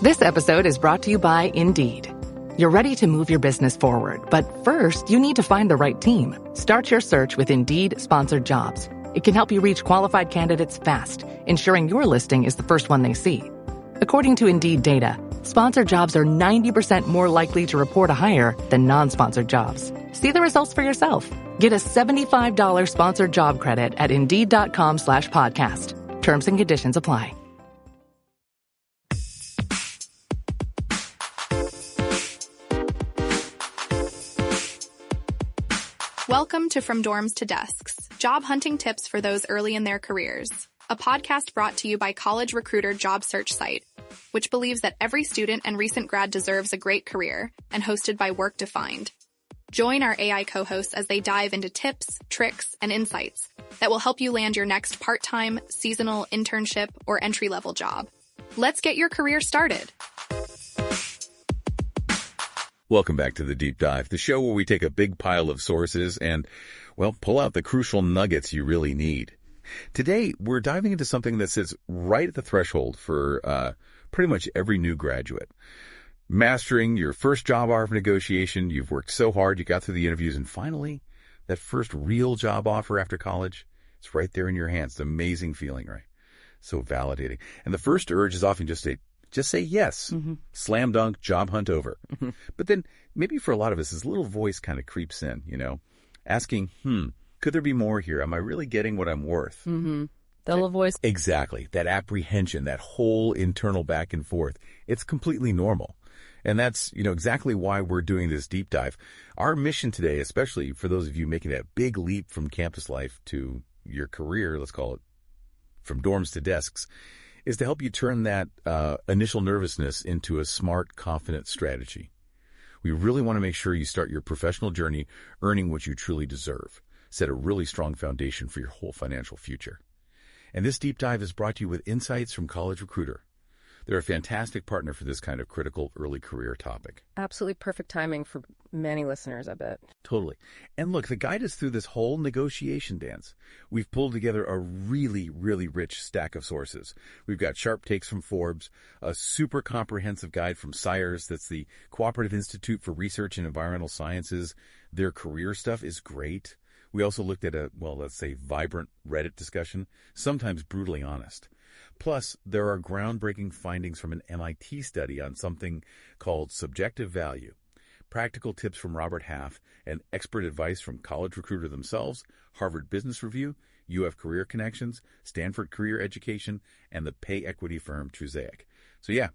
This episode is brought to you by Indeed. You're ready to move your business forward, but first, you need to find the right team. Start your search with Indeed-sponsored jobs. It can help you reach qualified candidates fast, ensuring your listing is the first one they see. According to Indeed data, sponsored jobs are 90% more likely to report a hire than non-sponsored jobs. See the results for yourself. Get a $75 sponsored job credit at Indeed.com/podcast. Terms and conditions apply. Welcome to From Dorms to Desks, job hunting tips for those early in their careers. A podcast brought to you by College Recruiter job search site, which believes that every student and recent grad deserves a great career, and hosted by Work Defined. Join our AI co-hosts as they dive into tips, tricks, and insights that will help you land your next part-time, seasonal, internship, or entry-level job. Let's get your career started. Welcome back to The Deep Dive, the show where we take a big pile of sources and, well, pull out the crucial nuggets you really need. Today, we're diving into something that sits right at the threshold for pretty much every new graduate. Mastering your first job offer negotiation, you've worked so hard, you got through the interviews, and finally, that first real job offer after college, it's right there in your hands. It's an amazing feeling, right? So validating. And the first urge is often just say yes. Mm-hmm. Slam dunk, job hunt over. Mm-hmm. But then maybe for a lot of us, this little voice kind of creeps in, asking, could there be more here? Am I really getting what I'm worth? Mm-hmm. The little voice. Exactly. That apprehension, that whole internal back and forth. It's completely normal. And that's, exactly why we're doing this deep dive. Our mission today, especially for those of you making that big leap from campus life to your career, let's call it from dorms to desks, is to help you turn that initial nervousness into a smart, confident strategy. We really want to make sure you start your professional journey earning what you truly deserve. Set a really strong foundation for your whole financial future. And this deep dive is brought to you with insights from College Recruiter. They're a fantastic partner for this kind of critical early career topic. Absolutely perfect timing for many listeners, I bet. Totally. And look, to guide us through this whole negotiation dance, we've pulled together a really, really rich stack of sources. We've got sharp takes from Forbes, a super comprehensive guide from CIRES, that's the Cooperative Institute for Research in Environmental Sciences. Their career stuff is great. We also looked at let's say vibrant Reddit discussion, sometimes brutally honest. Plus, there are groundbreaking findings from an MIT study on something called subjective value, practical tips from Robert Half, and expert advice from College Recruiter themselves, Harvard Business Review, UF Career Connections, Stanford Career Education, and the pay equity firm Truzaic. So yeah,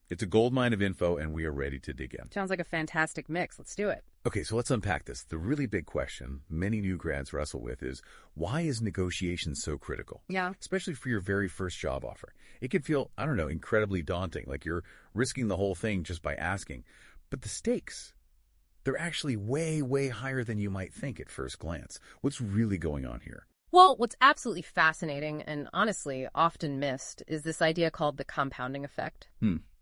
it's a goldmine of info, and we are ready to dig in. Sounds like a fantastic mix. Let's do it. Okay, so let's unpack this. The really big question many new grads wrestle with is, why is negotiation so critical? Yeah. Especially for your very first job offer. It can feel, incredibly daunting, like you're risking the whole thing just by asking. But the stakes, they're actually way, way higher than you might think at first glance. What's really going on here? Well, what's absolutely fascinating and honestly often missed is this idea called the compounding effect.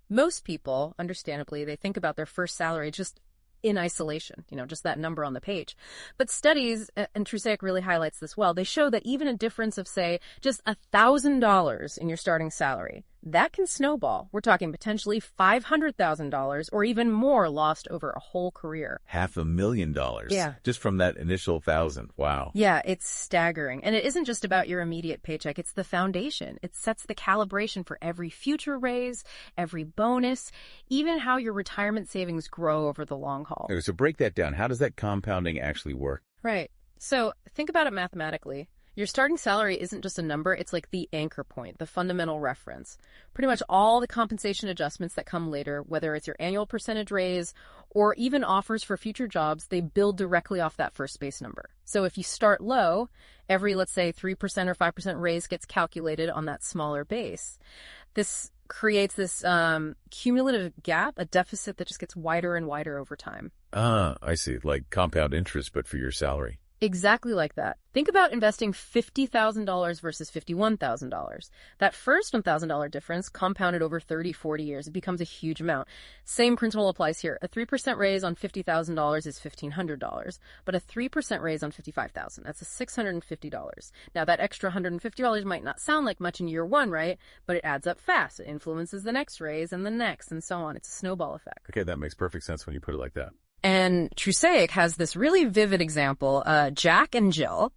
Most people, understandably, they think about their first salary just in isolation, just that number on the page. But studies, and Truzaic really highlights this well, they show that even a difference of, say, just $1,000 in your starting salary, that can snowball. We're talking potentially $500,000 or even more lost over a whole career. $500,000. Yeah. Just from that initial 1,000. Wow. Yeah, it's staggering. And it isn't just about your immediate paycheck. It's the foundation. It sets the calibration for every future raise, every bonus, even how your retirement savings grow over the long haul. Okay, so break that down. How does that compounding actually work? Right. So think about it mathematically. Your starting salary isn't just a number, it's like the anchor point, the fundamental reference. Pretty much all the compensation adjustments that come later, whether it's your annual percentage raise or even offers for future jobs, they build directly off that first base number. So if you start low, every, let's say, 3% or 5% raise gets calculated on that smaller base. This creates this cumulative gap, a deficit that just gets wider and wider over time. I see. Like compound interest, but for your salary. Exactly like that. Think about investing $50,000 versus $51,000. That first $1,000 difference compounded over 30, 40 years. It becomes a huge amount. Same principle applies here. A 3% raise on $50,000 is $1,500, but a 3% raise on $55,000, that's a $650. Now, that extra $150 might not sound like much in year one, right? But it adds up fast. It influences the next raise and the next and so on. It's a snowball effect. Okay, that makes perfect sense when you put it like that. And Trusaic has this really vivid example. Jack and Jill,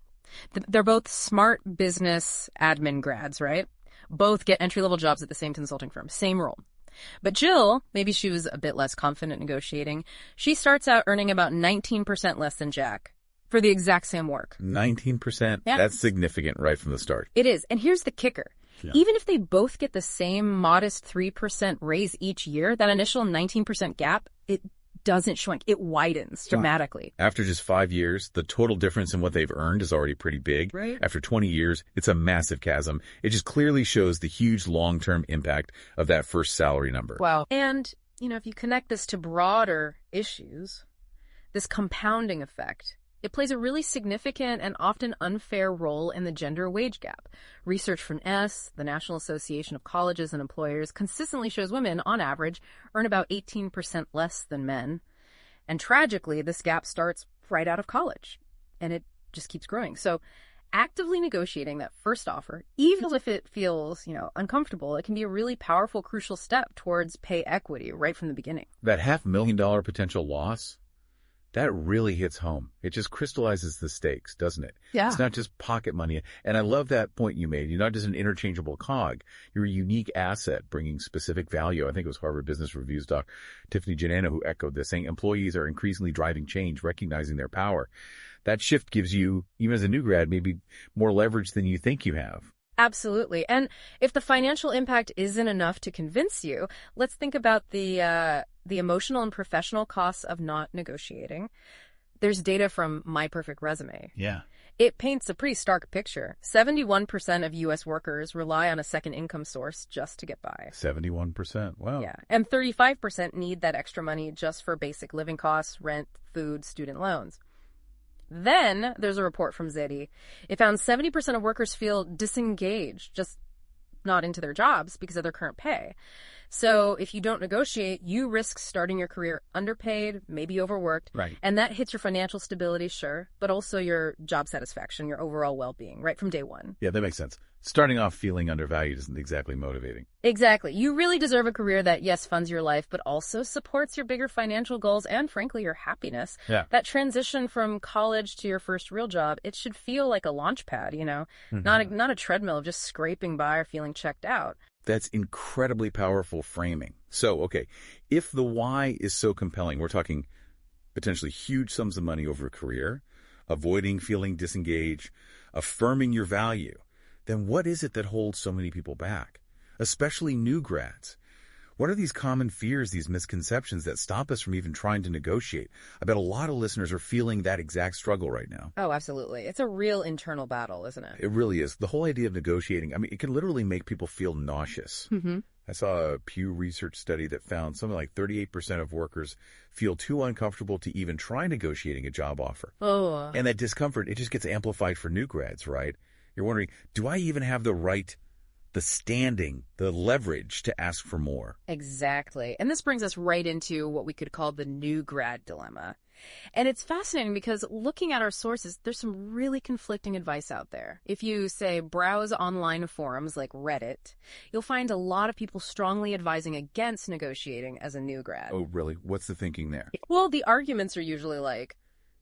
they're both smart business admin grads, right? Both get entry-level jobs at the same consulting firm, same role. But Jill, maybe she was a bit less confident negotiating. She starts out earning about 19% less than Jack for the exact same work. 19%? Yeah. That's significant right from the start. It is. And here's the kicker. Yeah. Even if they both get the same modest 3% raise each year, that initial 19% gap, it doesn't shrink. It widens dramatically. After just 5 years, the total difference in what they've earned is already pretty big. Right. After 20 years, it's a massive chasm. It just clearly shows the huge long-term impact of that first salary number. Wow. And, if you connect this to broader issues, this compounding effect, it plays a really significant and often unfair role in the gender wage gap. Research from the National Association of Colleges and Employers, consistently shows women, on average, earn about 18% less than men. And tragically, this gap starts right out of college, and it just keeps growing. So actively negotiating that first offer, even if it feels, uncomfortable, it can be a really powerful, crucial step towards pay equity right from the beginning. That $500,000 potential loss, that really hits home. It just crystallizes the stakes, doesn't it? Yeah. It's not just pocket money. And I love that point you made. You're not just an interchangeable cog. You're a unique asset bringing specific value. I think it was Harvard Business Review's doc, Tiffany Janana, who echoed this, saying employees are increasingly driving change, recognizing their power. That shift gives you, even as a new grad, maybe more leverage than you think you have. Absolutely. And if the financial impact isn't enough to convince you, let's think about the emotional and professional costs of not negotiating. There's data from My Perfect Resume. Yeah. It paints a pretty stark picture. 71% of U.S. workers rely on a second income source just to get by. 71%. Wow. Yeah. And 35% need that extra money just for basic living costs, rent, food, student loans. Then there's a report from Zeddy. It found 70% of workers feel disengaged, just not into their jobs because of their current pay. So if you don't negotiate, you risk starting your career underpaid, maybe overworked. Right. And that hits your financial stability, sure, but also your job satisfaction, your overall well-being, right from day one. Yeah, that makes sense. Starting off feeling undervalued isn't exactly motivating. Exactly. You really deserve a career that, yes, funds your life, but also supports your bigger financial goals and, frankly, your happiness. Yeah. That transition from college to your first real job, it should feel like a launch pad, Mm-hmm. not a treadmill of just scraping by or feeling checked out. That's incredibly powerful framing. So, okay, if the why is so compelling, we're talking potentially huge sums of money over a career, avoiding feeling disengaged, affirming your value, then what is it that holds so many people back, especially new grads? What are these common fears, these misconceptions that stop us from even trying to negotiate? I bet a lot of listeners are feeling that exact struggle right now. Oh, absolutely. It's a real internal battle, isn't it? It really is. The whole idea of negotiating, it can literally make people feel nauseous. Mm-hmm. I saw a Pew Research study that found something like 38% of workers feel too uncomfortable to even try negotiating a job offer. Oh. And that discomfort, it just gets amplified for new grads, right? You're wondering, do I even have the right, the standing, the leverage to ask for more? Exactly. And this brings us right into what we could call the new grad dilemma. And it's fascinating because looking at our sources, there's some really conflicting advice out there. If you, say, browse online forums like Reddit, you'll find a lot of people strongly advising against negotiating as a new grad. Oh, really? What's the thinking there? Well, the arguments are usually like,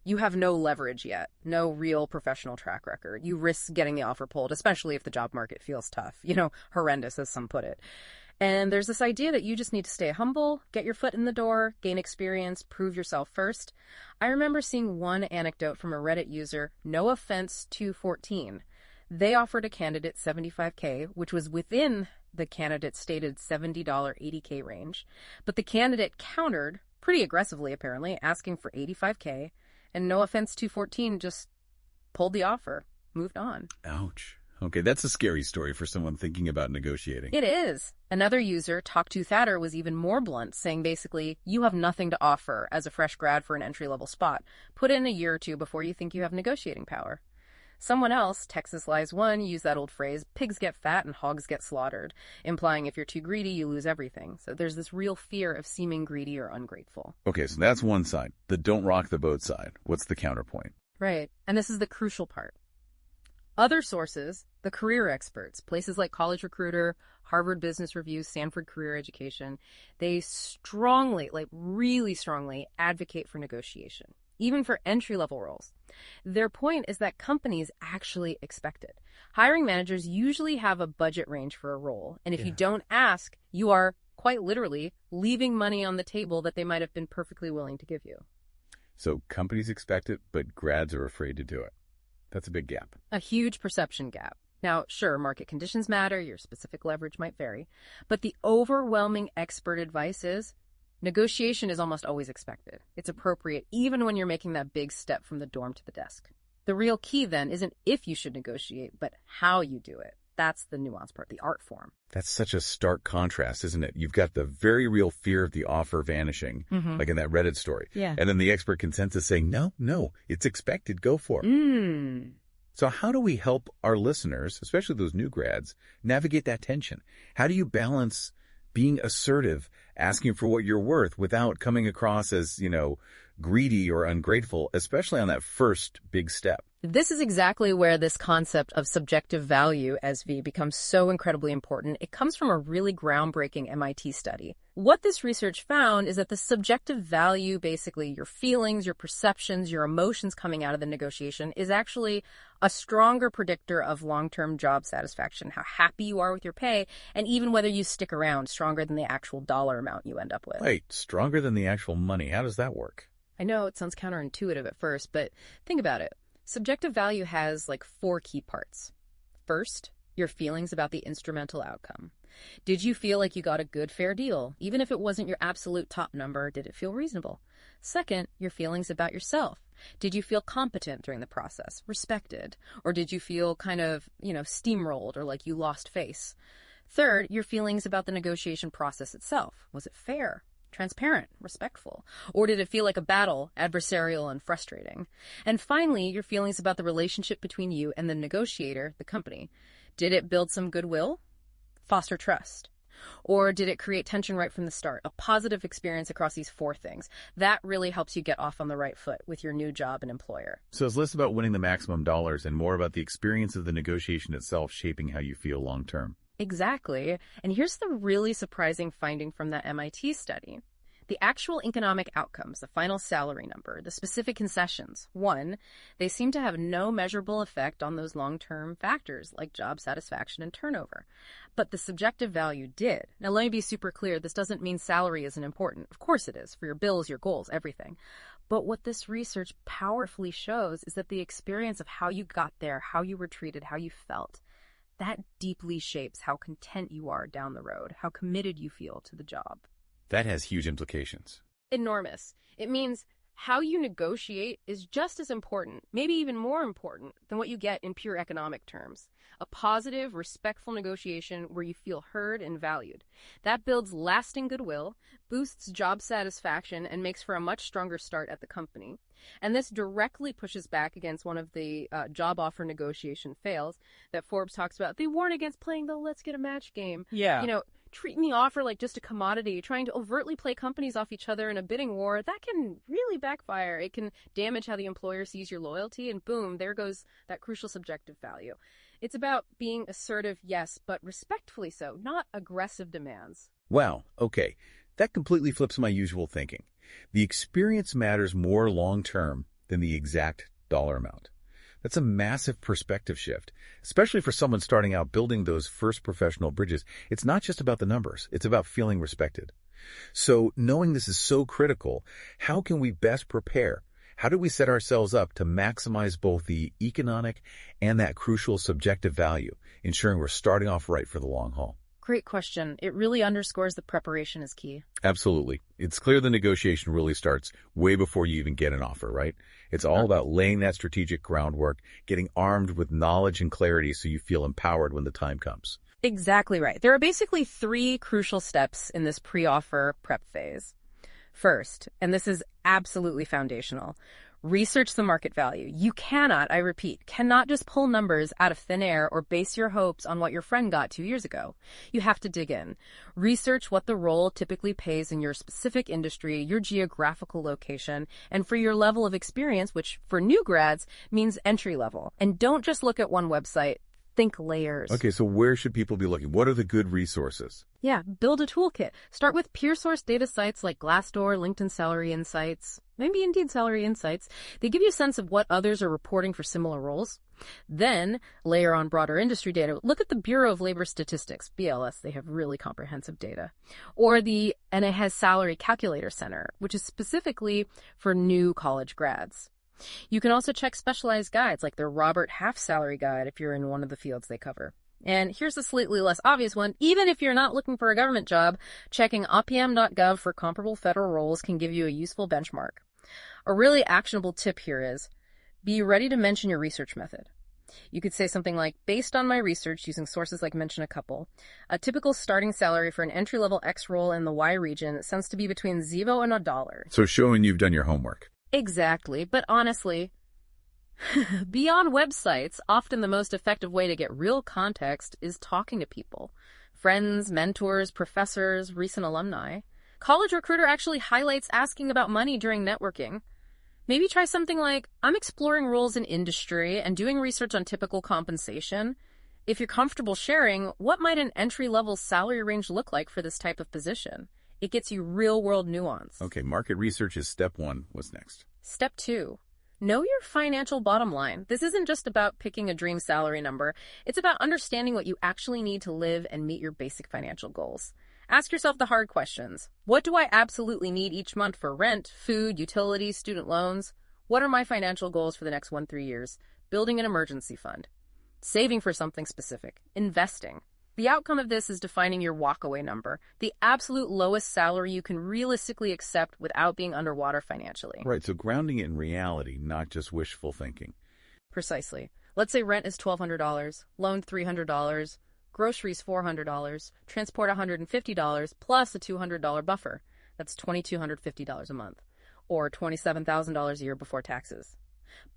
you have no leverage yet, no real professional track record. You risk getting the offer pulled, especially if the job market feels tough, horrendous, as some put it. And there's this idea that you just need to stay humble, get your foot in the door, gain experience, prove yourself first. I remember seeing one anecdote from a Reddit user, no offense 214. They offered a candidate $75K, which was within the candidate's stated $70 $80K range. But the candidate countered, pretty aggressively apparently, asking for $85K. And no offense 214 just pulled the offer, moved on. Ouch. Okay, that's a scary story for someone thinking about negotiating. It is. Another user, Talk2Thatter, was even more blunt, saying basically, you have nothing to offer as a fresh grad for an entry-level spot. Put in a year or two before you think you have negotiating power. Someone else, Texas Lies One, used that old phrase, pigs get fat and hogs get slaughtered, implying if you're too greedy, you lose everything. So there's this real fear of seeming greedy or ungrateful. Okay, so that's one side, the don't rock the boat side. What's the counterpoint? Right, and this is the crucial part. Other sources, the career experts, places like College Recruiter, Harvard Business Review, Stanford Career Education, they strongly, really strongly advocate for negotiation, even for entry-level roles. Their point is that companies actually expect it. Hiring managers usually have a budget range for a role, and if you don't ask, you are, quite literally, leaving money on the table that they might have been perfectly willing to give you. So companies expect it, but grads are afraid to do it. That's a big gap. A huge perception gap. Now, sure, market conditions matter, your specific leverage might vary, but the overwhelming expert advice is negotiation is almost always expected. It's appropriate even when you're making that big step from the dorm to the desk. The real key then isn't if you should negotiate, but how you do it. That's the nuanced part, the art form. That's such a stark contrast, isn't it? You've got the very real fear of the offer vanishing, like in that Reddit story. Yeah. And then the expert consensus saying, no, it's expected, go for it. So how do we help our listeners, especially those new grads, navigate that tension? How do you balance being assertive, asking for what you're worth without coming across as, greedy or ungrateful, especially on that first big step? This is exactly where this concept of subjective value, SV, becomes so incredibly important. It comes from a really groundbreaking MIT study. What this research found is that the subjective value, basically your feelings, your perceptions, your emotions coming out of the negotiation, is actually a stronger predictor of long-term job satisfaction, how happy you are with your pay, and even whether you stick around, stronger than the actual dollar amount you end up with. Wait, stronger than the actual money. How does that work? I know it sounds counterintuitive at first, but think about it. Subjective value has 4 key parts. First, your feelings about the instrumental outcome. Did you feel like you got a good, fair deal? Even if it wasn't your absolute top number, did it feel reasonable? Second, your feelings about yourself. Did you feel competent during the process, respected? Or did you feel kind of, steamrolled or like you lost face? Third, your feelings about the negotiation process itself. Was it fair? Transparent, respectful? Or did it feel like a battle, adversarial and frustrating? And finally, your feelings about the relationship between you and the negotiator, the company. Did it build some goodwill? Foster trust? Or did it create tension right from the start? A positive experience across these 4 things. That really helps you get off on the right foot with your new job and employer. So it's less about winning the maximum dollars and more about the experience of the negotiation itself shaping how you feel long term. Exactly. And here's the really surprising finding from that MIT study. The actual economic outcomes, the final salary number, the specific concessions, 1, they seem to have no measurable effect on those long-term factors like job satisfaction and turnover. But the subjective value did. Now, let me be super clear. This doesn't mean salary isn't important. Of course it is, for your bills, your goals, everything. But what this research powerfully shows is that the experience of how you got there, how you were treated, how you felt, that deeply shapes how content you are down the road, how committed you feel to the job. That has huge implications. Enormous. It means how you negotiate is just as important, maybe even more important, than what you get in pure economic terms. A positive, respectful negotiation where you feel heard and valued. That builds lasting goodwill, boosts job satisfaction, and makes for a much stronger start at the company. And this directly pushes back against one of the job offer negotiation fails that Forbes talks about. They warn against playing the let's get a match game. Yeah. Treating the offer like just a commodity, trying to overtly play companies off each other in a bidding war, that can really backfire. It can damage how the employer sees your loyalty, and boom, there goes that crucial subjective value. It's about being assertive, yes, but respectfully so, not aggressive demands. Wow, okay. That completely flips my usual thinking. The experience matters more long-term than the exact dollar amount. That's a massive perspective shift, especially for someone starting out building those first professional bridges. It's not just about the numbers. It's about feeling respected. So knowing this is so critical, how can we best prepare? How do we set ourselves up to maximize both the economic and that crucial subjective value, ensuring we're starting off right for the long haul? Great question. It really underscores that preparation is key. Absolutely. It's clear the negotiation really starts way before you even get an offer, right? It's all about laying that strategic groundwork, getting armed with knowledge and clarity so you feel empowered when the time comes. Exactly right. There are basically 3 crucial steps in this pre-offer prep phase. First, and this is absolutely foundational, research the market value. You cannot, I repeat, cannot just pull numbers out of thin air or base your hopes on what your friend got 2 years ago. You have to dig in. Research what the role typically pays in your specific industry, your geographical location, and for your level of experience, which for new grads means entry level. And don't just look at one website. Think layers. Okay, so where should people be looking? What are the good resources? Yeah, build a toolkit. Start with peer-sourced data sites like Glassdoor, LinkedIn Salary Insights, maybe Indeed Salary Insights. They give you a sense of what others are reporting for similar roles. Then layer on broader industry data. Look at the Bureau of Labor Statistics, BLS. They have really comprehensive data. Or the NAHES Salary Calculator Center, which is specifically for new college grads. You can also check specialized guides like their Robert Half Salary Guide if you're in one of the fields they cover. And here's a slightly less obvious one. Even if you're not looking for a government job, checking opm.gov for comparable federal roles can give you a useful benchmark. A really actionable tip here is be ready to mention your research method. You could say something like, based on my research using sources like Mention a Couple, a typical starting salary for an entry-level X role in the Y region sounds to be between $0 and $1. So showing you've done your homework. Exactly, but honestly, beyond websites, often the most effective way to get real context is talking to people. Friends, mentors, professors, recent alumni. College Recruiter actually highlights asking about money during networking. Maybe try something like, I'm exploring roles in industry and doing research on typical compensation. If you're comfortable sharing, what might an entry-level salary range look like for this type of position? It gets you real-world nuance. Okay, market research is step 1. What's next? Step 2. Know your financial bottom line. This isn't just about picking a dream salary number. It's about understanding what you actually need to live and meet your basic financial goals. Ask yourself the hard questions. What do I absolutely need each month for rent, food, utilities, student loans? What are my financial goals for the next 1-3 years? Building an emergency fund. Saving for something specific. Investing. The outcome of this is defining your walkaway number, the absolute lowest salary you can realistically accept without being underwater financially. Right, so grounding it in reality, not just wishful thinking. Precisely. Let's say rent is $1,200, loan $300, groceries $400, transport $150, plus a $200 buffer. That's $2,250 a month, or $27,000 a year before taxes.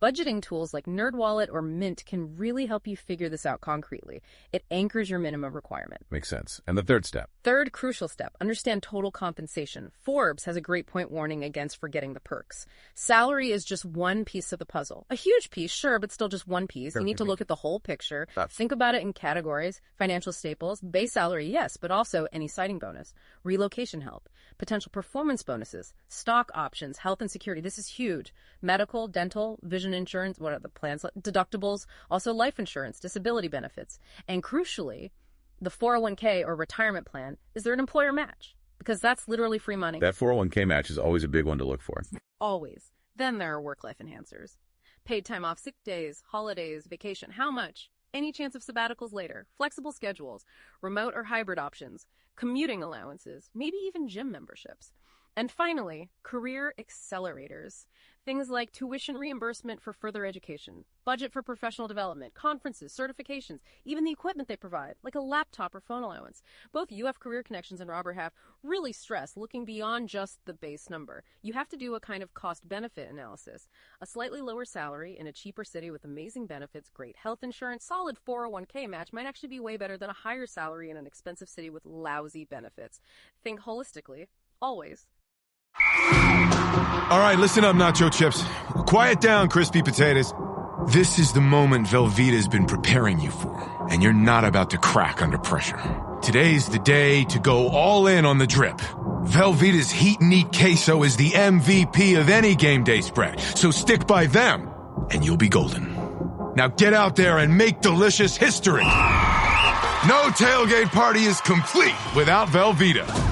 Budgeting tools like NerdWallet or Mint can really help you figure this out concretely. It anchors your minimum requirement. Makes sense. And the third step? Third crucial step, understand total compensation. Forbes has a great point warning against forgetting the perks. Salary is just one piece of the puzzle. A huge piece, sure, but still just one piece. You need to look at the whole picture. Think about it in categories. Financial staples, base salary, yes, but also any signing bonus, relocation help, potential performance bonuses, stock options, health and security. This is huge. Medical, dental, vision insurance, what are the plans? Deductibles, also life insurance, disability benefits. And crucially, the 401k or retirement plan, is there an employer match? Because that's literally free money. That 401k match is always a big one to look for. Always. Then there are work-life enhancers. Paid time off, sick days, holidays, vacation. How much? Any chance of sabbaticals later, flexible schedules, remote or hybrid options, commuting allowances, maybe even gym memberships. And finally, career accelerators. Things like tuition reimbursement for further education, budget for professional development, conferences, certifications, even the equipment they provide, like a laptop or phone allowance. Both UF Career Connections and Robert Half really stress looking beyond just the base number. You have to do a kind of cost-benefit analysis. A slightly lower salary in a cheaper city with amazing benefits, great health insurance, solid 401k match might actually be way better than a higher salary in an expensive city with lousy benefits. Think holistically, always. All right, listen up, nacho chips. Quiet down, crispy potatoes. This is the moment Velveeta's been preparing you for, and you're not about to crack under pressure. Today's the day to go all in on the drip. Velveeta's Heat and Eat Queso is the MVP of any game day spread, so stick by them, and you'll be golden. Now get out there and make delicious history. No tailgate party is complete without Velveeta.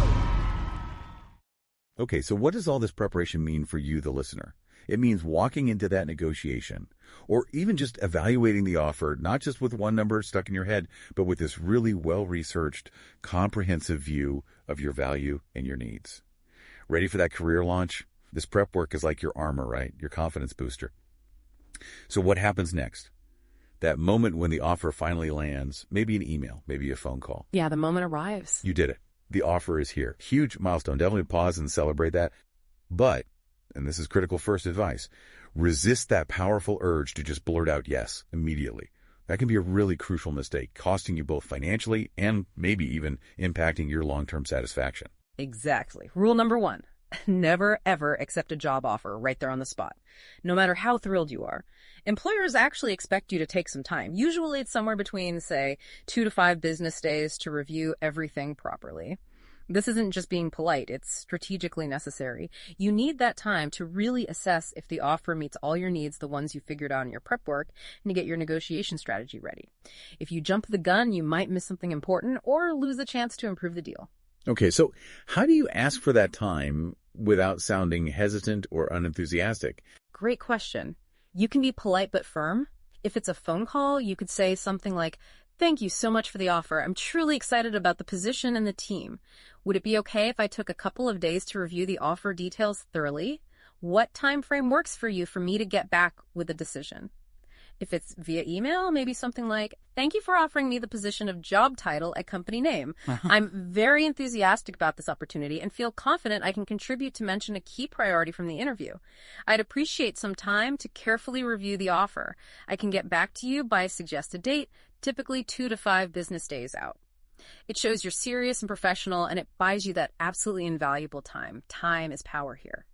Okay, so what does all this preparation mean for you, the listener? It means walking into that negotiation or even just evaluating the offer, not just with one number stuck in your head, but with this really well-researched, comprehensive view of your value and your needs. Ready for that career launch? This prep work is like your armor, right? Your confidence booster. So what happens next? That moment when the offer finally lands, maybe an email, maybe a phone call. Yeah, the moment arrives. You did it. The offer is here. Huge milestone. Definitely pause and celebrate that. But, and this is critical first advice, resist that powerful urge to just blurt out yes immediately. That can be a really crucial mistake, costing you both financially and maybe even impacting your long-term satisfaction. Exactly. Rule number 1. Never, ever accept a job offer right there on the spot, no matter how thrilled you are. Employers actually expect you to take some time. Usually it's somewhere between, say, 2 to 5 business days to review everything properly. This isn't just being polite, it's strategically necessary. You need that time to really assess if the offer meets all your needs, the ones you figured out in your prep work, and to get your negotiation strategy ready. If you jump the gun, you might miss something important or lose the chance to improve the deal. Okay, so how do you ask for that time without sounding hesitant or unenthusiastic? Great question. You can be polite but firm. If it's a phone call, you could say something like, "Thank you so much for the offer. I'm truly excited about the position and the team. Would it be okay if I took a couple of days to review the offer details thoroughly? What time frame works for you for me to get back with a decision?" If it's via email, maybe something like, "Thank you for offering me the position of job title at company name. I'm very enthusiastic about this opportunity and feel confident I can contribute to mention a key priority from the interview. I'd appreciate some time to carefully review the offer. I can get back to you by a suggested date, typically 2 to 5 business days out." It shows you're serious and professional, and it buys you that absolutely invaluable time. Time is power here.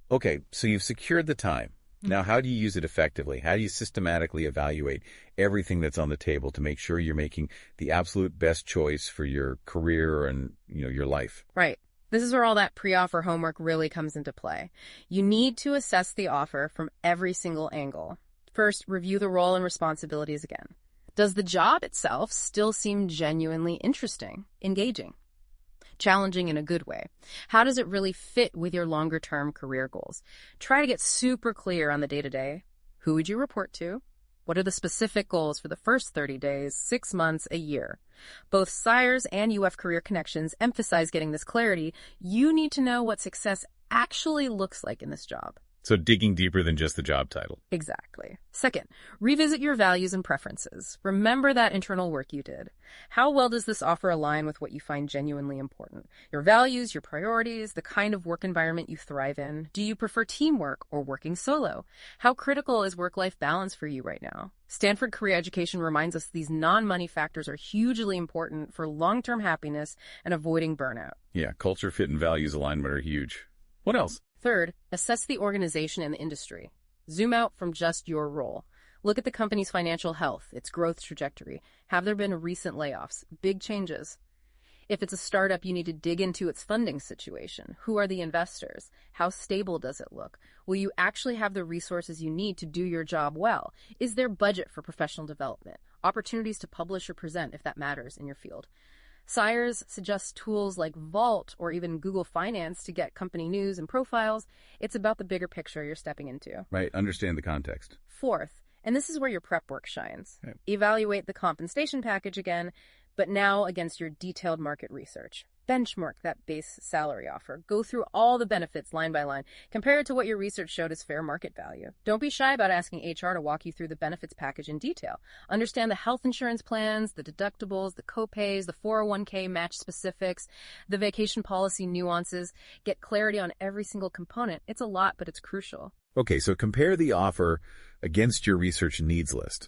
Okay, so you've secured the time. Now, how do you use it effectively? How do you systematically evaluate everything that's on the table to make sure you're making the absolute best choice for your career and, your life? Right. This is where all that pre-offer homework really comes into play. You need to assess the offer from every single angle. First, review the role and responsibilities again. Does the job itself still seem genuinely interesting, engaging, challenging in a good way? How does it really fit with your longer-term career goals? Try to get super clear on the day-to-day. Who would you report to? What are the specific goals for the first 30 days, 6 months, a year? Both Sires and UF Career Connections emphasize getting this clarity. You need to know what success actually looks like in this job. So digging deeper than just the job title. Exactly. Second, revisit your values and preferences. Remember that internal work you did. How well does this offer align with what you find genuinely important? Your values, your priorities, the kind of work environment you thrive in. Do you prefer teamwork or working solo? How critical is work-life balance for you right now? Stanford Career Education reminds us these non-money factors are hugely important for long-term happiness and avoiding burnout. Yeah, culture, fit, and values alignment are huge. What else? Third, assess the organization and the industry. Zoom out from just your role. Look at the company's financial health, its growth trajectory. Have there been recent layoffs, big changes? If it's a startup, you need to dig into its funding situation. Who are the investors? How stable does it look? Will you actually have the resources you need to do your job well? Is there budget for professional development? Opportunities to publish or present if that matters in your field? Sires suggest tools like Vault or even Google Finance to get company news and profiles. It's about the bigger picture you're stepping into. Right, understand the context. Fourth, and this is where your prep work shines. Okay. Evaluate the compensation package again, but now against your detailed market research. Benchmark that base salary offer. Go through all the benefits line by line. Compare it to what your research showed as fair market value. Don't be shy about asking HR to walk you through the benefits package in detail. Understand the health insurance plans, the deductibles, the copays, the 401k match specifics, the vacation policy nuances. Get clarity on every single component. It's a lot, but it's crucial. Okay, so compare the offer against your research needs list.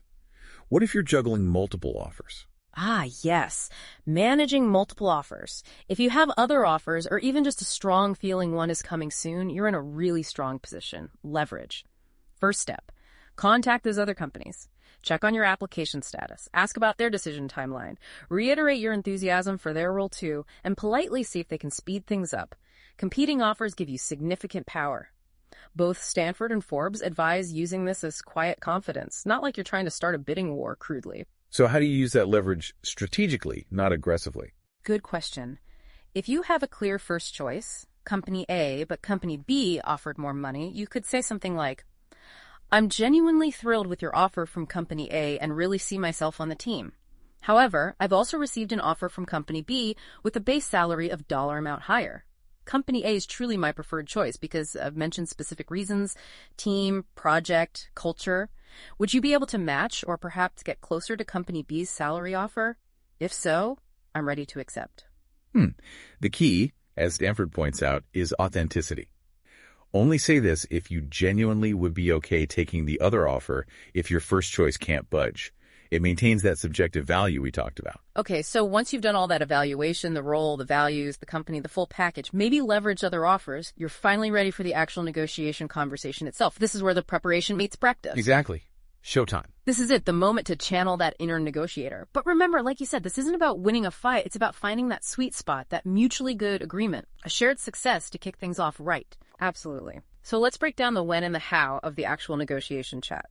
What if you're juggling multiple offers? Ah, yes. Managing multiple offers. If you have other offers or even just a strong feeling one is coming soon, you're in a really strong position. Leverage. First step, contact those other companies. Check on your application status. Ask about their decision timeline. Reiterate your enthusiasm for their role too, and politely see if they can speed things up. Competing offers give you significant power. Both Stanford and Forbes advise using this as quiet confidence, not like you're trying to start a bidding war crudely. So how do you use that leverage strategically, not aggressively? Good question. If you have a clear first choice, company A, but company B offered more money, you could say something like, I'm genuinely thrilled with your offer from company A and really see myself on the team. However, I've also received an offer from company B with a base salary of dollar amount higher. Company A is truly my preferred choice because I've mentioned specific reasons, team, project, culture. Would you be able to match or perhaps get closer to company B's salary offer? If so, I'm ready to accept. The key, as Stanford points out, is authenticity. Only say this if you genuinely would be okay taking the other offer if your first choice can't budge. It maintains that subjective value we talked about. Okay, so once you've done all that evaluation, the role, the values, the company, the full package, maybe leverage other offers, you're finally ready for the actual negotiation conversation itself. This is where the preparation meets practice. Exactly. Showtime. This is it, the moment to channel that inner negotiator. But remember, like you said, this isn't about winning a fight. It's about finding that sweet spot, that mutually good agreement, a shared success to kick things off right. Absolutely. So let's break down the when and the how of the actual negotiation chat.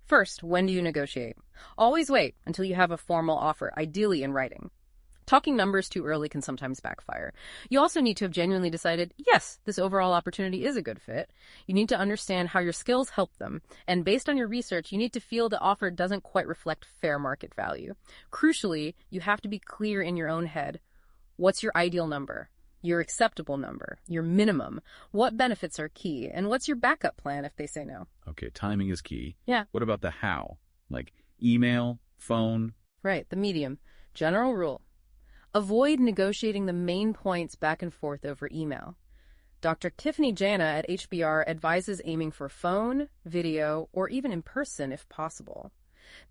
First, when do you negotiate? Always wait until you have a formal offer, ideally in writing. Talking numbers too early can sometimes backfire. You also need to have genuinely decided, yes, this overall opportunity is a good fit. You need to understand how your skills help them. And based on your research, you need to feel the offer doesn't quite reflect fair market value. Crucially, you have to be clear in your own head. What's your ideal number? Your acceptable number? Your minimum? What benefits are key? And what's your backup plan if they say no? Okay, timing is key. Yeah. What about the how? Like email, phone? Right, the medium. General rule. Avoid negotiating the main points back and forth over email. Dr. Tiffany Jana at HBR advises aiming for phone, video, or even in person if possible.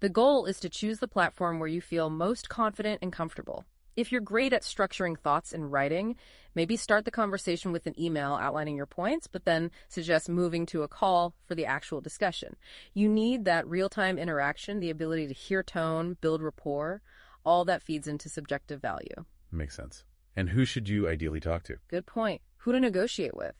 The goal is to choose the platform where you feel most confident and comfortable. If you're great at structuring thoughts in writing, maybe start the conversation with an email outlining your points, but then suggest moving to a call for the actual discussion. You need that real-time interaction, the ability to hear tone, build rapport. All that feeds into subjective value. Makes sense. And who should you ideally talk to? Good point. Who to negotiate with?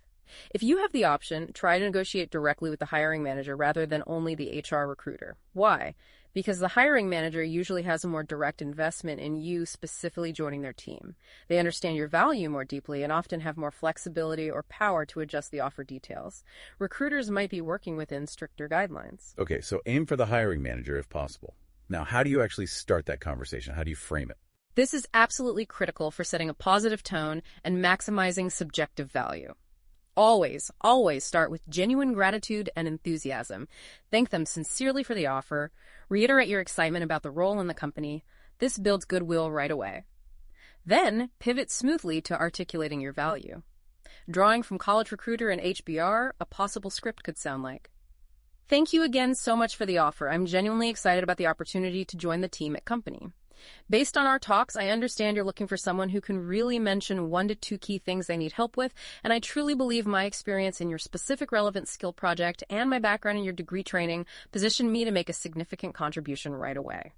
If you have the option, try to negotiate directly with the hiring manager rather than only the HR recruiter. Why? Because the hiring manager usually has a more direct investment in you specifically joining their team. They understand your value more deeply and often have more flexibility or power to adjust the offer details. Recruiters might be working within stricter guidelines. Okay, so aim for the hiring manager if possible. Now, how do you actually start that conversation? How do you frame it? This is absolutely critical for setting a positive tone and maximizing subjective value. Always, always start with genuine gratitude and enthusiasm. Thank them sincerely for the offer. Reiterate your excitement about the role in the company. This builds goodwill right away. Then, pivot smoothly to articulating your value. Drawing from College Recruiter and HBR, a possible script could sound like, thank you again so much for the offer. I'm genuinely excited about the opportunity to join the team at company. Based on our talks, I understand you're looking for someone who can really mention 1 to 2 key things they need help with, and I truly believe my experience in your specific relevant skill project and my background in your degree training position me to make a significant contribution right away.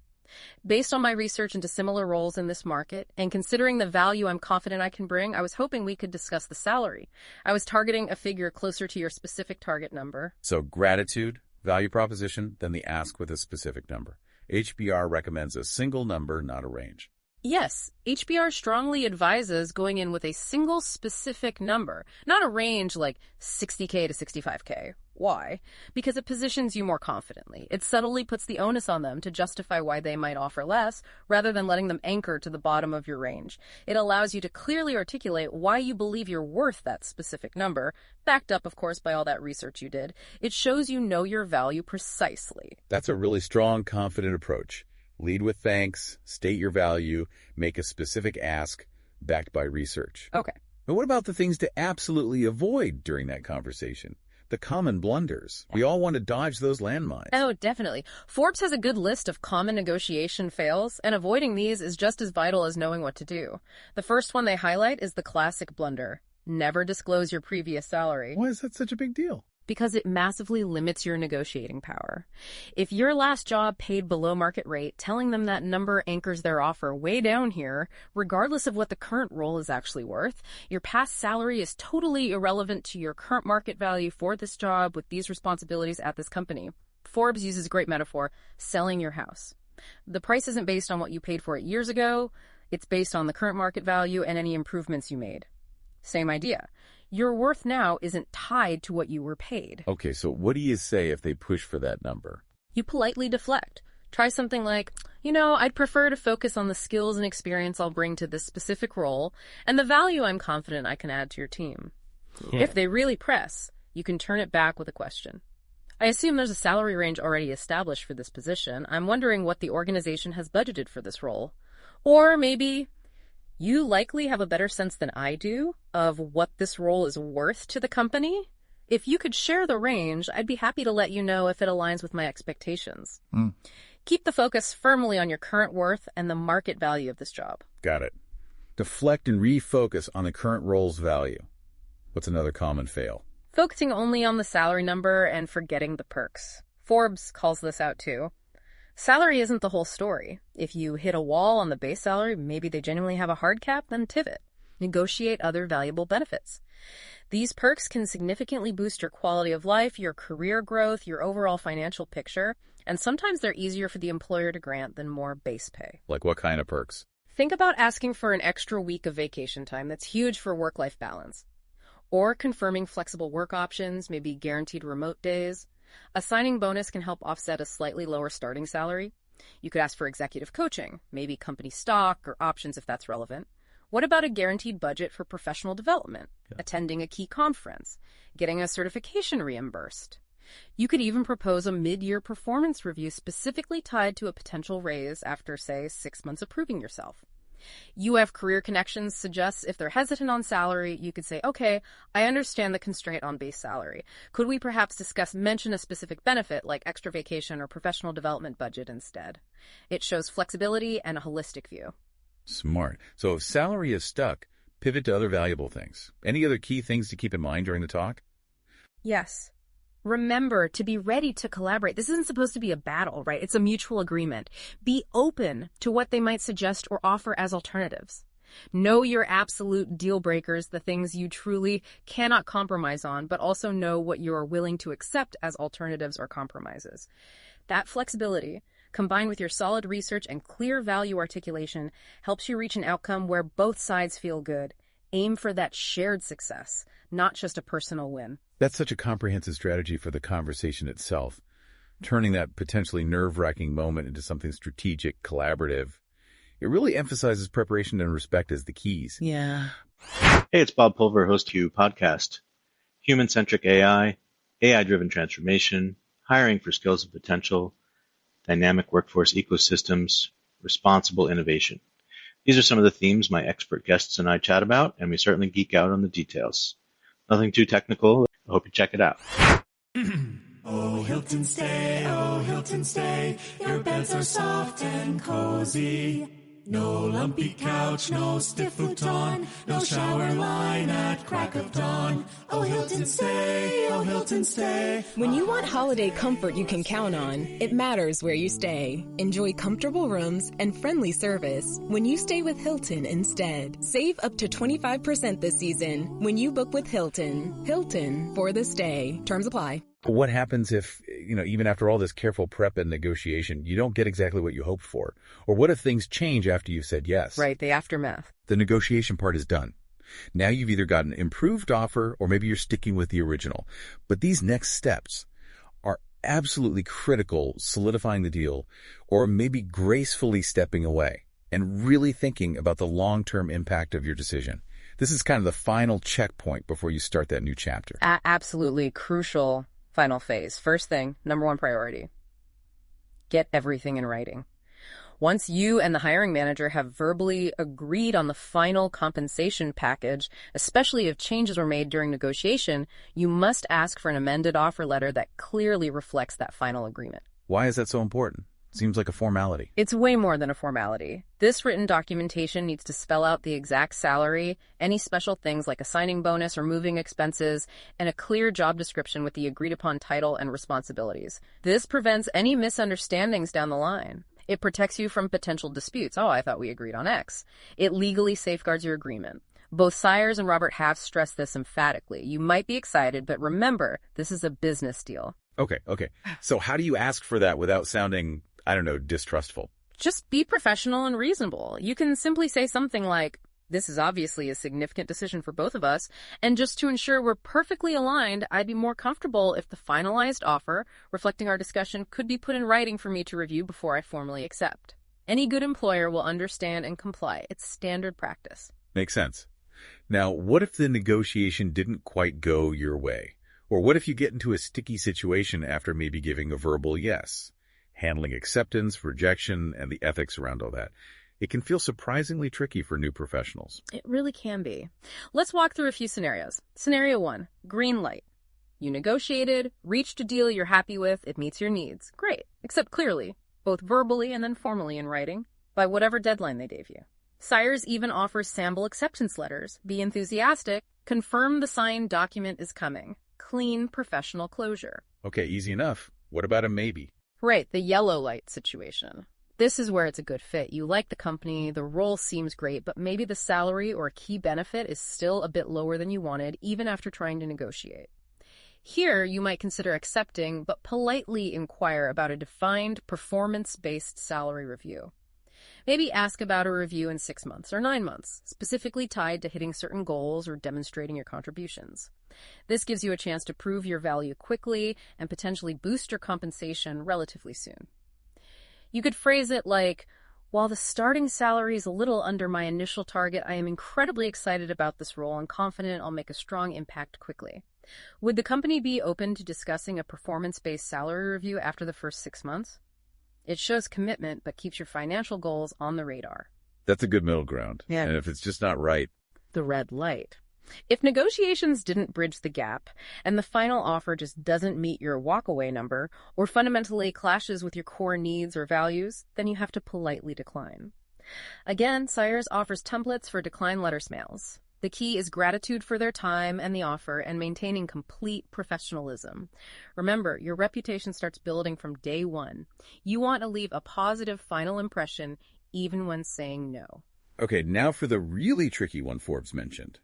Based on my research into similar roles in this market, and considering the value I'm confident I can bring, I was hoping we could discuss the salary. I was targeting a figure closer to your specific target number. So gratitude, value proposition, then the ask with a specific number. HBR recommends a single number, not a range. Yes, HBR strongly advises going in with a single specific number, not a range like 60K to 65K. Why? Because it positions you more confidently. It subtly puts the onus on them to justify why they might offer less, rather than letting them anchor to the bottom of your range. It allows you to clearly articulate why you believe you're worth that specific number, backed up, of course, by all that research you did. It shows you know your value precisely. That's a really strong, confident approach. Lead with thanks, state your value, make a specific ask, backed by research. Okay. But what about the things to absolutely avoid during that conversation? The common blunders. We all want to dodge those landmines. Oh, definitely. Forbes has a good list of common negotiation fails, and avoiding these is just as vital as knowing what to do. The first one they highlight is the classic blunder. Never disclose your previous salary. Why is that such a big deal? Because it massively limits your negotiating power. If your last job paid below market rate, telling them that number anchors their offer way down here, regardless of what the current role is actually worth. Your past salary is totally irrelevant to your current market value for this job with these responsibilities at this company. Forbes uses a great metaphor, selling your house. The price isn't based on what you paid for it years ago. It's based on the current market value and any improvements you made. Same idea. Your worth now isn't tied to what you were paid. Okay, so what do you say if they push for that number? You politely deflect. Try something like, I'd prefer to focus on the skills and experience I'll bring to this specific role and the value I'm confident I can add to your team. Yeah. If they really press, you can turn it back with a question. I assume there's a salary range already established for this position. I'm wondering what the organization has budgeted for this role. Or maybe you likely have a better sense than I do of what this role is worth to the company. If you could share the range, I'd be happy to let you know if it aligns with my expectations. Keep the focus firmly on your current worth and the market value of this job. Got it. Deflect and refocus on the current role's value. What's another common fail? Focusing only on the salary number and forgetting the perks. Forbes calls this out too. Salary isn't the whole story. If you hit a wall on the base salary, maybe they genuinely have a hard cap, then pivot. Negotiate other valuable benefits. These perks can significantly boost your quality of life, your career growth, your overall financial picture, and sometimes they're easier for the employer to grant than more base pay. Like what kind of perks? Think about asking for an extra week of vacation time. That's huge for work-life balance. Or confirming flexible work options, maybe guaranteed remote days. A signing bonus can help offset a slightly lower starting salary. You could ask for executive coaching, maybe company stock or options if that's relevant. What about a guaranteed budget for professional development, attending a key conference, getting a certification reimbursed? You could even propose a mid-year performance review specifically tied to a potential raise after, say, 6 months of proving yourself. UF Career Connections suggests if they're hesitant on salary, you could say, okay, I understand the constraint on base salary. Could we perhaps mention a specific benefit like extra vacation or professional development budget instead? It shows flexibility and a holistic view. Smart. So if salary is stuck, pivot to other valuable things. Any other key things to keep in mind during the talk? Yes. Remember to be ready to collaborate. This isn't supposed to be a battle, right? It's a mutual agreement. Be open to what they might suggest or offer as alternatives. Know your absolute deal breakers, the things you truly cannot compromise on, but also know what you are willing to accept as alternatives or compromises. That flexibility, combined with your solid research and clear value articulation, helps you reach an outcome where both sides feel good. Aim for that shared success, not just a personal win. That's such a comprehensive strategy for the conversation itself, turning that potentially nerve-wracking moment into something strategic, collaborative. It really emphasizes preparation and respect as the keys. Yeah. Hey, it's Bob Pulver, host of You Podcast. Human-centric AI, AI-driven transformation, hiring for skills of potential, dynamic workforce ecosystems, responsible innovation. These are some of the themes my expert guests and I chat about, and we certainly geek out on the details. Nothing too technical. I hope you check it out. Oh, Hilton stay, your beds are soft and cozy. No lumpy couch, no stiff futon, no shower line at crack of dawn. Oh, Hilton stay. When you want holiday comfort you can count on, it matters where you stay. Enjoy comfortable rooms and friendly service when you stay with Hilton instead. Save up to 25% this season when you book with Hilton. Hilton for the stay. Terms apply. What happens if, even after all this careful prep and negotiation, you don't get exactly what you hoped for? Or what if things change after you've said yes? Right, the aftermath. The negotiation part is done. Now you've either got an improved offer or maybe you're sticking with the original. But these next steps are absolutely critical, solidifying the deal, or maybe gracefully stepping away and really thinking about the long-term impact of your decision. This is kind of the final checkpoint before you start that new chapter. Absolutely crucial. Final phase. First thing, number one priority. Get everything in writing. Once you and the hiring manager have verbally agreed on the final compensation package, especially if changes were made during negotiation, you must ask for an amended offer letter that clearly reflects that final agreement. Why is that so important? Seems like a formality. It's way more than a formality. This written documentation needs to spell out the exact salary, any special things like a signing bonus or moving expenses, and a clear job description with the agreed-upon title and responsibilities. This prevents any misunderstandings down the line. It protects you from potential disputes. Oh, I thought we agreed on X. It legally safeguards your agreement. Both Sayers and Robert Half stressed this emphatically. You might be excited, but remember, this is a business deal. Okay. So how do you ask for that without sounding, distrustful? Just be professional and reasonable. You can simply say something like, This is obviously a significant decision for both of us, and just to ensure we're perfectly aligned, I'd be more comfortable if the finalized offer, reflecting our discussion, could be put in writing for me to review before I formally accept. Any good employer will understand and comply. It's standard practice. Makes sense. Now, what if the negotiation didn't quite go your way? Or what if you get into a sticky situation after maybe giving a verbal yes? Handling acceptance, rejection, and the ethics around all that. It can feel surprisingly tricky for new professionals. It really can be. Let's walk through a few scenarios. Scenario 1, green light. You negotiated, reached a deal you're happy with, it meets your needs. Great. Accept clearly, both verbally and then formally in writing, by whatever deadline they gave you. Sires even offers sample acceptance letters. Be enthusiastic. Confirm the signed document is coming. Clean professional closure. Okay, easy enough. What about a maybe? Right, the yellow light situation. This is where it's a good fit. You like the company, the role seems great, but maybe the salary or key benefit is still a bit lower than you wanted, even after trying to negotiate. Here, you might consider accepting, but politely inquire about a defined performance-based salary review. Maybe ask about a review in 6 months or 9 months, specifically tied to hitting certain goals or demonstrating your contributions. This gives you a chance to prove your value quickly and potentially boost your compensation relatively soon. You could phrase it like, while the starting salary is a little under my initial target, I am incredibly excited about this role and confident I'll make a strong impact quickly. Would the company be open to discussing a performance-based salary review after the first 6 months? It shows commitment, but keeps your financial goals on the radar. That's a good middle ground. Yeah. And if it's just not right, The red light. If negotiations didn't bridge the gap, and the final offer just doesn't meet your walkaway number, or fundamentally clashes with your core needs or values, then you have to politely decline. Again, Sires offers templates for decline letters mails. The key is gratitude for their time and the offer and maintaining complete professionalism. Remember, your reputation starts building from day one. You want to leave a positive final impression even when saying no. Okay, now for the really tricky one Forbes mentioned.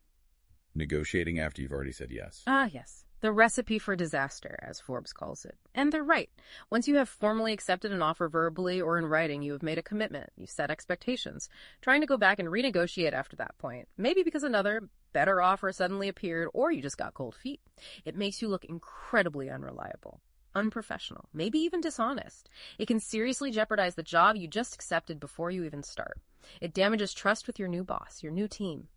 Negotiating after you've already said yes. Ah, yes. The recipe for disaster, as Forbes calls it. And they're right. Once you have formally accepted an offer verbally or in writing, you have made a commitment. You've set expectations. Trying to go back and renegotiate after that point, maybe because another better offer suddenly appeared or you just got cold feet, it makes you look incredibly unreliable, unprofessional, maybe even dishonest. It can seriously jeopardize the job you just accepted before you even start. It damages trust with your new boss, your new team.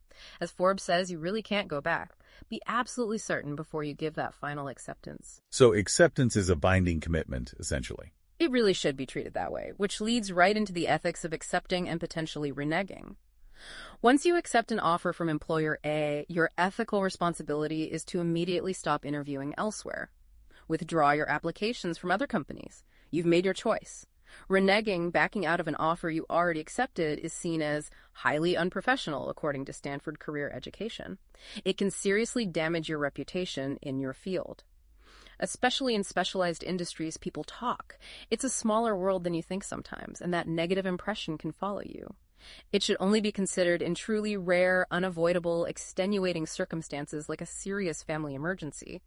As Forbes says, you really can't go back. Be absolutely certain before you give that final acceptance. So acceptance is a binding commitment, essentially. It really should be treated that way, which leads right into the ethics of accepting and potentially reneging. Once you accept an offer from employer A, your ethical responsibility is to immediately stop interviewing elsewhere. Withdraw your applications from other companies. You've made your choice. Reneging, backing out of an offer you already accepted, is seen as highly unprofessional, according to Stanford Career Education. It can seriously damage your reputation in your field. Especially in specialized industries, people talk. It's a smaller world than you think sometimes, and that negative impression can follow you. It should only be considered in truly rare, unavoidable, extenuating circumstances like a serious family emergency.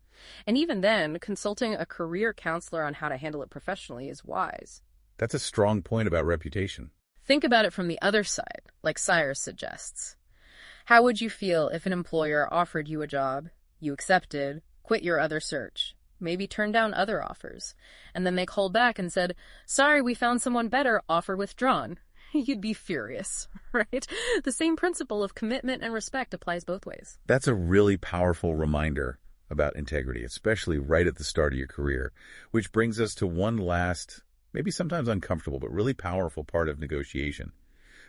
And even then, consulting a career counselor on how to handle it professionally is wise. That's a strong point about reputation. Think about it from the other side, like Sires suggests. How would you feel if an employer offered you a job, you accepted, quit your other search, maybe turned down other offers, and then they called back and said, "Sorry, we found someone better, offer withdrawn"? You'd be furious, right? The same principle of commitment and respect applies both ways. That's a really powerful reminder about integrity, especially right at the start of your career, which brings us to one last, maybe sometimes uncomfortable, but really powerful part of negotiation.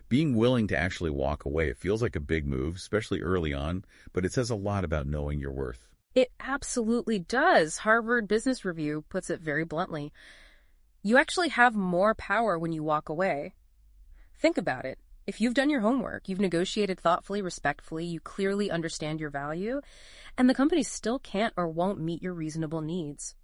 Being willing to actually walk away. It feels like a big move, especially early on, but it says a lot about knowing your worth. It absolutely does. Harvard Business Review puts it very bluntly. You actually have more power when you walk away. Think about it. If you've done your homework, you've negotiated thoughtfully, respectfully, you clearly understand your value, and the company still can't or won't meet your reasonable needs.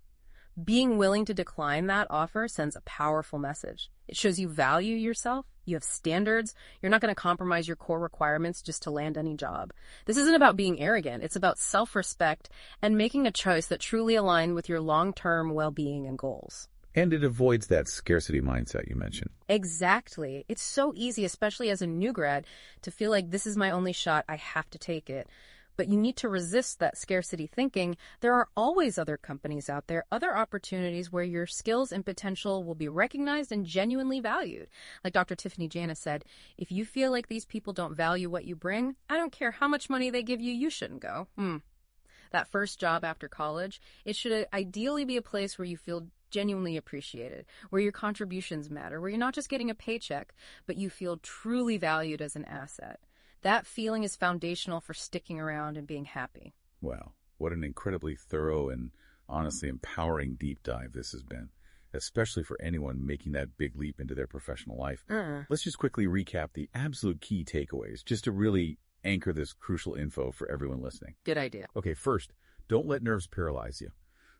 Being willing to decline that offer sends a powerful message. It shows you value yourself, you have standards, you're not going to compromise your core requirements just to land any job. This isn't about being arrogant, it's about self-respect and making a choice that truly aligns with your long-term well-being and goals. And it avoids that scarcity mindset you mentioned. Exactly. It's so easy, especially as a new grad, to feel like this is my only shot, I have to take it. But you need to resist that scarcity thinking. There are always other companies out there, other opportunities where your skills and potential will be recognized and genuinely valued. Like Dr. Tiffany Jana said, if you feel like these people don't value what you bring, I don't care how much money they give you, you shouldn't go. That first job after college, it should ideally be a place where you feel genuinely appreciated, where your contributions matter, where you're not just getting a paycheck, but you feel truly valued as an asset. That feeling is foundational for sticking around and being happy. Wow, what an incredibly thorough and honestly empowering deep dive this has been, especially for anyone making that big leap into their professional life. Let's just quickly recap the absolute key takeaways, just to really anchor this crucial info for everyone listening. Good idea. Okay, first, don't let nerves paralyze you.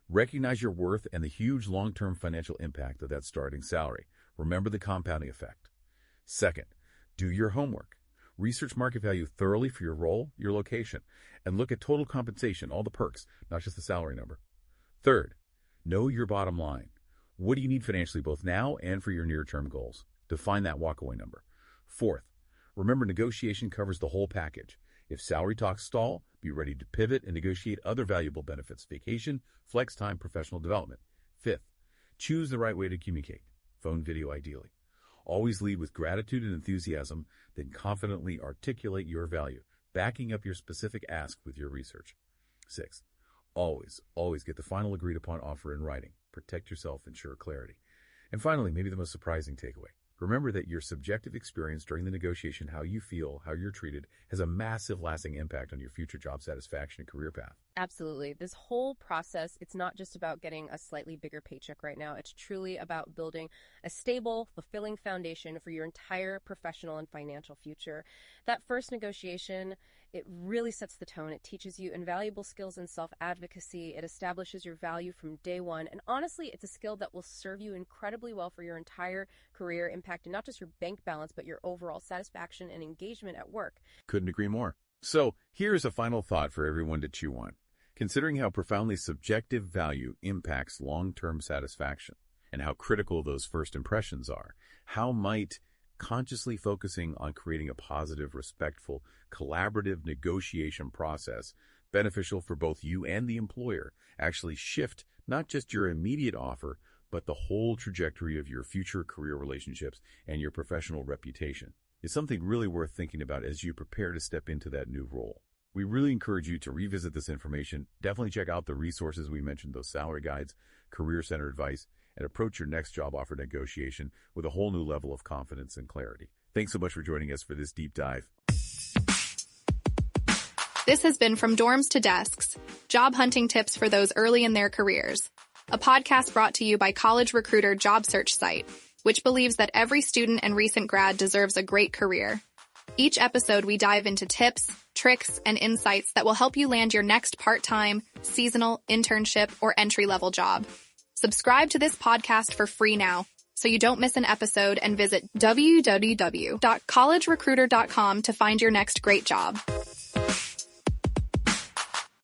Recognize your worth and the huge long-term financial impact of that starting salary. Remember the compounding effect. Second, do your homework. Research market value thoroughly for your role, your location, and look at total compensation, all the perks, not just the salary number. Third, know your bottom line. What do you need financially, both now and for your near-term goals? Define that walkaway number. Fourth, remember negotiation covers the whole package. If salary talks stall, be ready to pivot and negotiate other valuable benefits, vacation, flex time, professional development. Fifth, choose the right way to communicate, phone, video ideally. Always lead with gratitude and enthusiasm, then confidently articulate your value, backing up your specific ask with your research. Sixth, always get the final agreed upon offer in writing. Protect yourself, ensure clarity. And finally, maybe the most surprising takeaway. Remember that your subjective experience during the negotiation, how you feel, how you're treated, has a massive lasting impact on your future job satisfaction and career path. Absolutely. This whole process, it's not just about getting a slightly bigger paycheck right now. It's truly about building a stable, fulfilling foundation for your entire professional and financial future. That first negotiation, it really sets the tone. It teaches you invaluable skills in self-advocacy. It establishes your value from day one. And honestly, it's a skill that will serve you incredibly well for your entire career, impacting not just your bank balance, but your overall satisfaction and engagement at work. Couldn't agree more. So here's a final thought for everyone to chew on. Considering how profoundly subjective value impacts long-term satisfaction and how critical those first impressions are, how might consciously focusing on creating a positive, respectful, collaborative negotiation process beneficial for both you and the employer actually shift not just your immediate offer, but the whole trajectory of your future career relationships and your professional reputation? Is something really worth thinking about as you prepare to step into that new role. We really encourage you to revisit this information. Definitely check out the resources we mentioned, those salary guides, career center advice, and approach your next job offer negotiation with a whole new level of confidence and clarity. Thanks so much for joining us for this deep dive. This has been From Dorms to Desks, job hunting tips for those early in their careers. A podcast brought to you by College Recruiter job search site, which believes that every student and recent grad deserves a great career. Each episode, we dive into tips, tricks, and insights that will help you land your next part-time, seasonal, internship, or entry-level job. Subscribe to this podcast for free now, so you don't miss an episode, and visit www.collegerecruiter.com to find your next great job.